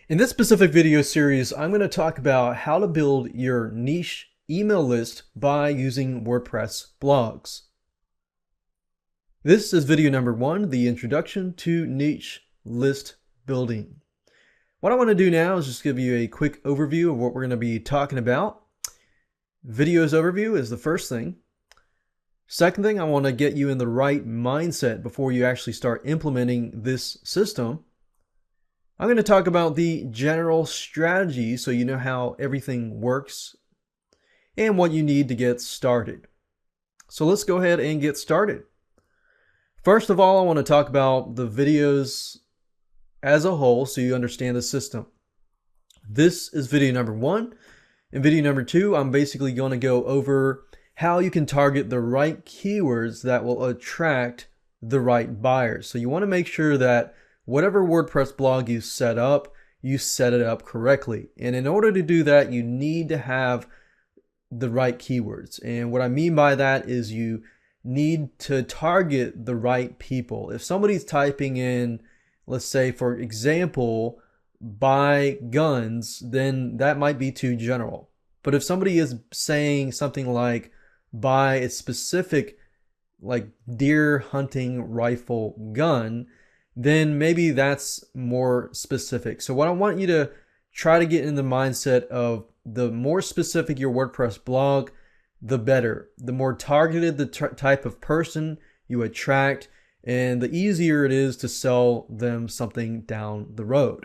In this specific video series, I'm going to talk about how to build your niche email list by using WordPress blogs. This is video number 1, the introduction to niche list building. What I want to do now is just give you a quick overview of what we're going to be talking about. Videos overview is the first thing. Second thing, I want to get you in the right mindset before you actually start implementing this system. I'm going to talk about the general strategy so you know how everything works and what you need to get started. So let's go ahead and get started. First of all, I want to talk about the videos as a whole so you understand the system. This is video number 1. In video number 2, I'm basically going to go over how you can target the right keywords that will attract the right buyers. So you want to make sure that whatever WordPress blog you set it up correctly. And in order to do that, you need to have the right keywords. And what I mean by that is you need to target the right people. If somebody's typing in, let's say, for example, buy guns, then that might be too general. But if somebody is saying something like buy a specific like deer hunting rifle gun, then maybe that's more specific. So what I want you to try to get in the mindset of the more specific your WordPress blog, the better. The more targeted the type of person you attract, and the easier it is to sell them something down the road.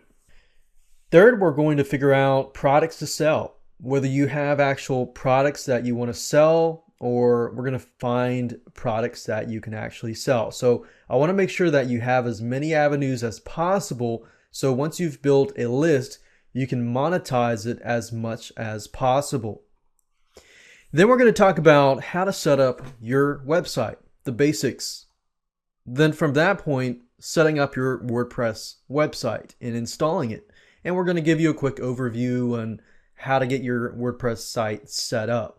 Third, we're going to figure out products to sell. Whether you have actual products that you want to sell, or we're going to find products that you can actually sell. So I want to make sure that you have as many avenues as possible. So once you've built a list, you can monetize it as much as possible. Then we're going to talk about how to set up your website, the basics. Then from that point, setting up your WordPress website and installing it. And we're going to give you a quick overview on how to get your WordPress site set up.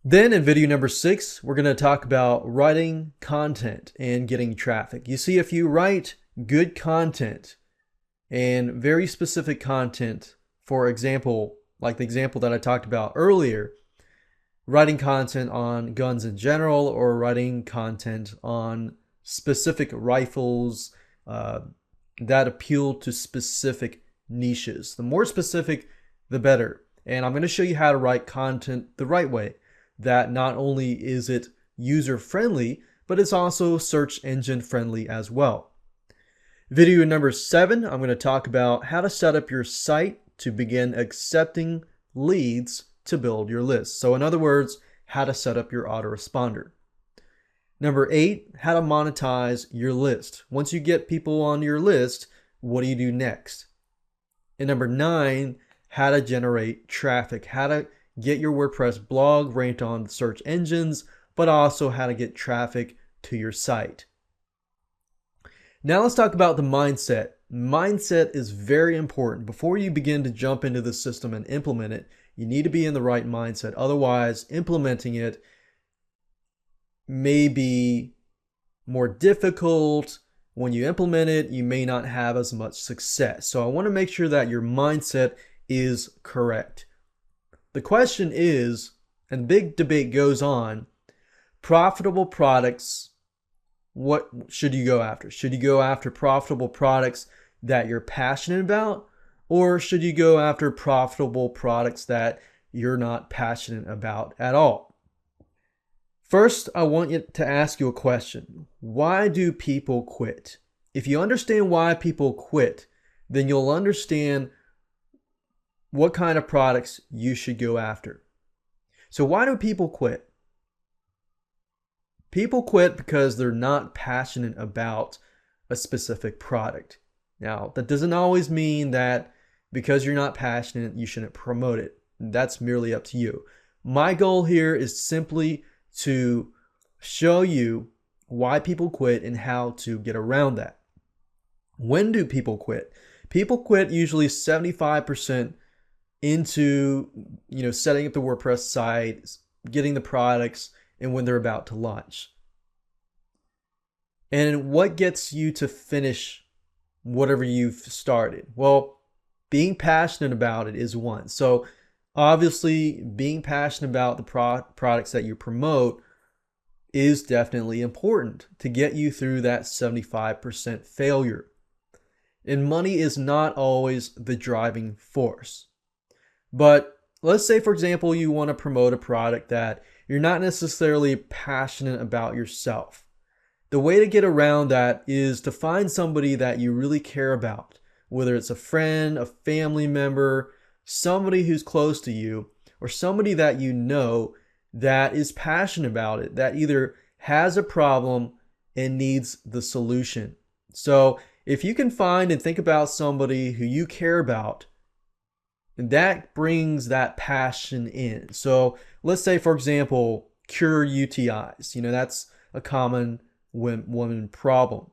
Then in video number 6, we're going to talk about writing content and getting traffic. You see, if you write good content and very specific content, for example, like the example that I talked about earlier, writing content on guns in general or writing content on specific rifles that appeal to specific niches. The more specific, the better. And I'm going to show you how to write content the right way. That not only is it user friendly, but it's also search engine friendly as well. Video number 7, I'm going to talk about how to set up your site to begin accepting leads to build your list. So in other words, how to set up your autoresponder. Number 8, how to monetize your list. Once you get people on your list, what do you do next? And number 9, how to generate traffic, how to get your WordPress blog ranked on search engines, but also how to get traffic to your site. Now let's talk about the mindset. Mindset is very important. Before you begin to jump into the system and implement it, you need to be in the right mindset. Otherwise, implementing it may be more difficult. When you implement it, you may not have as much success. So I want to make sure that your mindset is correct. The question is, and big debate goes on, profitable products, what should you go after? Should you go after profitable products that you're passionate about? Or should you go after profitable products that you're not passionate about at all? First, I want you to ask you a question. Why do people quit? If you understand why people quit, then you'll understand what kind of products you should go after. So why do people quit? People quit because they're not passionate about a specific product. Now, that doesn't always mean that because you're not passionate, you shouldn't promote it. That's merely up to you. My goal here is simply to show you why people quit and how to get around that. When do people quit? People quit usually 75% into setting up the WordPress site, getting the products, and when they're about to launch. And what gets you to finish whatever you've started? Well, being passionate about it is one. So obviously being passionate about the products that you promote is definitely important to get you through that 75% failure. And money is not always the driving force. But let's say, for example, you want to promote a product that you're not necessarily passionate about yourself. The way to get around that is to find somebody that you really care about, whether it's a friend, a family member, somebody who's close to you, or somebody that you know that is passionate about it, that either has a problem and needs the solution. So if you can find and think about somebody who you care about, that brings that passion in. So let's say, for example, cure UTIs. That's a common women problem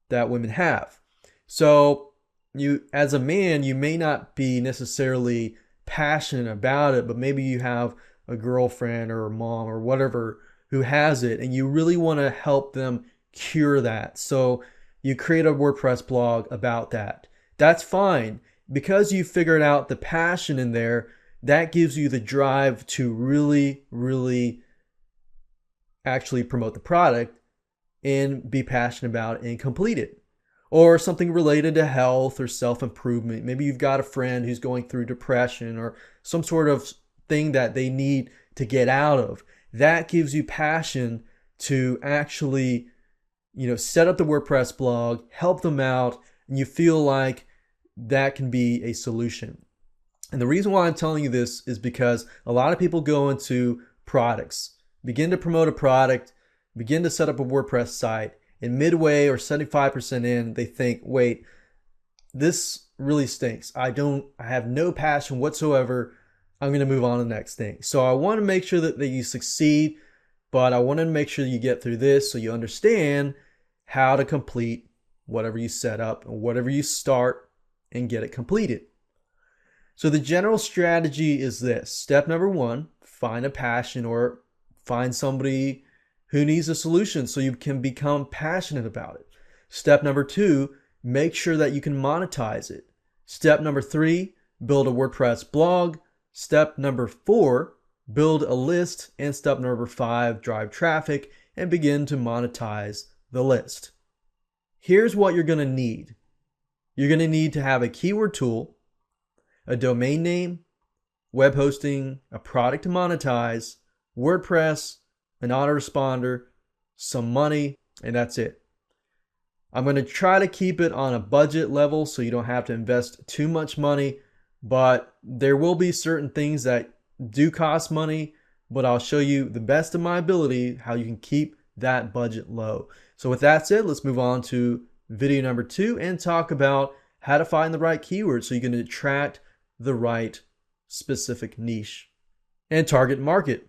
that women have. So you, as a man, you may not be necessarily passionate about it, but maybe you have a girlfriend or a mom or whatever who has it, and you really want to help them cure that. So you create a WordPress blog about that. That's fine. Because you figured out the passion in there, that gives you the drive to really, really actually promote the product and be passionate about it and complete it. Or something related to health or self-improvement. Maybe you've got a friend who's going through depression or some sort of thing that they need to get out of. That gives you passion to actually, set up the WordPress blog, help them out, and you feel like that can be a solution. And the reason why I'm telling you this is because a lot of people go into products, begin to promote a product, begin to set up a WordPress site, and midway or 75% in, they think, wait, this really stinks. I have no passion whatsoever. I'm going to move on to the next thing. So I want to make sure that you succeed, but I want to make sure you get through this so you understand how to complete whatever you set up and whatever you start and get it completed. So the general strategy is this. Step number one, find a passion or find somebody who needs a solution so you can become passionate about it. Step number two, make sure that you can monetize it. Step number three, build a WordPress blog. Step number four, build a list. And step number five, drive traffic and begin to monetize the list. Here's what you're going to need. You're going to need to have a keyword tool, a domain name, web hosting, a product to monetize, WordPress, an autoresponder, some money, and that's it. I'm going to try to keep it on a budget level so you don't have to invest too much money, but there will be certain things that do cost money, but I'll show you the best of my ability how you can keep that budget low. So with that said, let's move on to video number 2 and talk about how to find the right keywords so you can attract the right specific niche and target market.